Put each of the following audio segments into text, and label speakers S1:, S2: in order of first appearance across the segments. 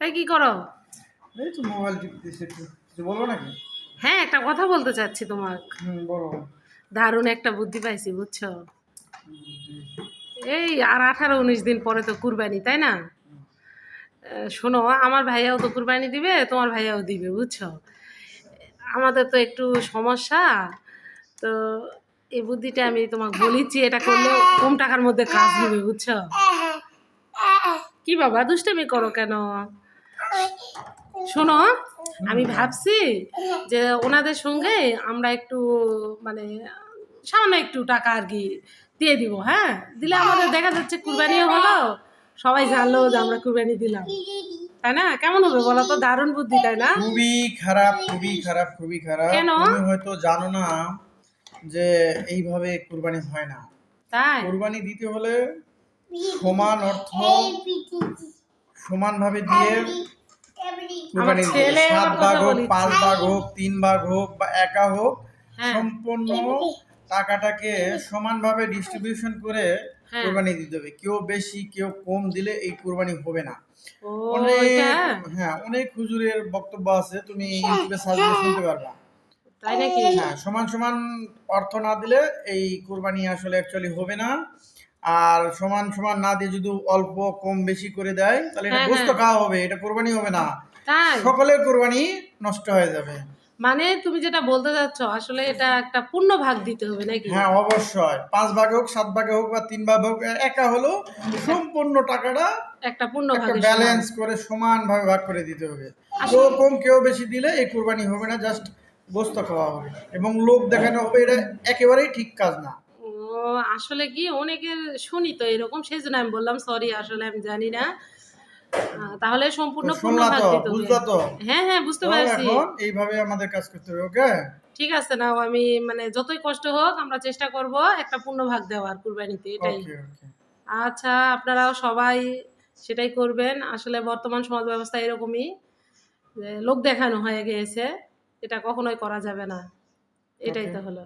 S1: তাই কি করো?
S2: এই তো মোবাইল টিপতেছি একটু। কিছু বলবো নাকি?
S1: হ্যাঁ, একটা কথা বলতে চাচ্ছি তোমাকে।
S2: বলো।
S1: দারুণ একটা বুদ্ধি পাইছি, বুঝছো? এই আর 18-19 দিন পরে তো কুরবানি, তাই না? শোনো, আমার ভাইয়াও তো কুরবানি দিবে, তোমার ভাইয়াও দিবে, বুঝছো? আমাদের তো একটু সমস্যা, তো এই বুদ্ধিটা আমি তোমাকে বলেছি, এটা করলে কম টাকার মধ্যে কাজ হবে, বুঝছো? কি বাবা দুষ্টামি করো কেন? শোনো, আমি ভাবছি যে ওনাদের সঙ্গে আমরা একটু মানে সামান্য একটু টাকা আর কি দিয়ে দিব। হ্যাঁ, দিলে আমাদের দেখা যাচ্ছে কুরবানিও হলো, সবাই জানলো যে আমরা কুরবানি দিলাম, তাই না? কেমন হবে বলো তো? দারুণ বুদ্ধি, তাই না?
S2: খুবই খারাপ, খুবই খারাপ, খুবই খারাপ।
S1: কেন?
S2: তুমি হয়তো জানো না যে এইভাবে কুরবানি হয় না।
S1: তাই
S2: কুরবানি দিতে হলে সমান অর্থ সমানভাবে দিয়ে
S1: আমার
S2: কুরবানি দিতে হবে।
S1: ছেলে
S2: 7
S1: আবার
S2: ভাগ
S1: কথা
S2: হোক,
S1: বলিচ্ছে।
S2: 5 ভাগ হোক, 3 ভাগ হোক বা একা হোক,
S1: হ্যাঁ
S2: সম্পূর্ণ টাকাটাকে সমানভাবে ডিস্ট্রিবিউশন করে
S1: হ্যাঁ।
S2: কুরবানি দিতে হবে। কেউ বেশি কেউ কম দিলে এই কুরবানি হবে না।
S1: ও, এটা
S2: অনেক, হ্যাঁ, অনেক হুজুরের বক্তব্য আছে, তুমি ইউটিউবে সার্চ দিয়ে শুনতে পারবা।
S1: তাই নাকি?
S2: হ্যাঁ, সমান সমান অর্থ না দিলে এই কুরবানি আসলে অ্যাকচুয়ালি হবে না। আর সমান সমান না দিয়ে যদি অল্প কম বেশি করে দেয় তাহলে এটা
S1: হ্যাঁ
S2: গোশত
S1: হ্যাঁ।
S2: খাওয়া হবে, এটা কুরবানি হবে না।
S1: তাই
S2: সকলের কুরবানি নষ্ট হয়ে যাবে।
S1: মানে তুমি যেটা বলতে চাচ্ছ, আসলে এটা একটা পূর্ণ ভাগ দিতে হবে নাকি?
S2: হ্যাঁ, অবশ্যই 5 ভাগে হোক, 7 ভাগে হোক বা 3 ভাগে হোক, একা হলেও সম্পূর্ণ টাকাটা
S1: একটা পূর্ণ
S2: একটা
S1: ভাগের সমান।
S2: ব্যালেন্স করে সমানভাবে ভাগ করে দিতে হবে। কেউ
S1: আসলে
S2: কম কেউ বেশি দিলে এই কুরবানি হবে না, জাস্ট গোশত খাওয়া হবে এবং লোক দেখানো হবে। এটা একেবারেই ঠিক কাজ না।
S1: ও, আসলে কি অনেকের শুনি তো এরকম, সেই জন্য আমি বললাম সরি, আসলে আমি জানি না। তাহলে
S2: তো
S1: সম্পূর্ণ পূর্ণ
S2: শুনলা
S1: ভাগ
S2: তো,
S1: দিতে হবে।
S2: বুঝলা তো।
S1: হ্যাঁ হ্যাঁ, বুঝতে
S2: তো
S1: পারছি।
S2: এখন এইভাবে আমাদের কাজ করতে হবে, ওকে?
S1: ঠিক আছে, নাও, আমি মানে যতই কষ্ট হোক আমরা চেষ্টা করব একটা পূর্ণ ভাগ দেওয়ার কুরবানিতে, এটাই।
S2: ওকে ওকে।
S1: আচ্ছা, আপনারাও সবাই সেটাই করবেন। আসলে বর্তমান সমাজ ব্যবস্থা এরকমই, যে লোক দেখানো হয়ে গিয়েছে, এটা কখনোই করা যাবে না। এটাই
S2: ওকে,
S1: তো হলো।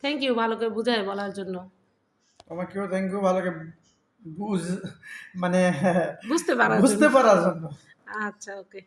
S1: থ্যাংক ইউ ভালো করে বুঝায় বলার জন্য।
S2: তোমাকেও থ্যাংক ইউ, ভালো করে বুঝ মানে
S1: বুঝতে পারার জন্য।
S2: বুঝতে পারার জন্য।
S1: আচ্ছা, ওকে।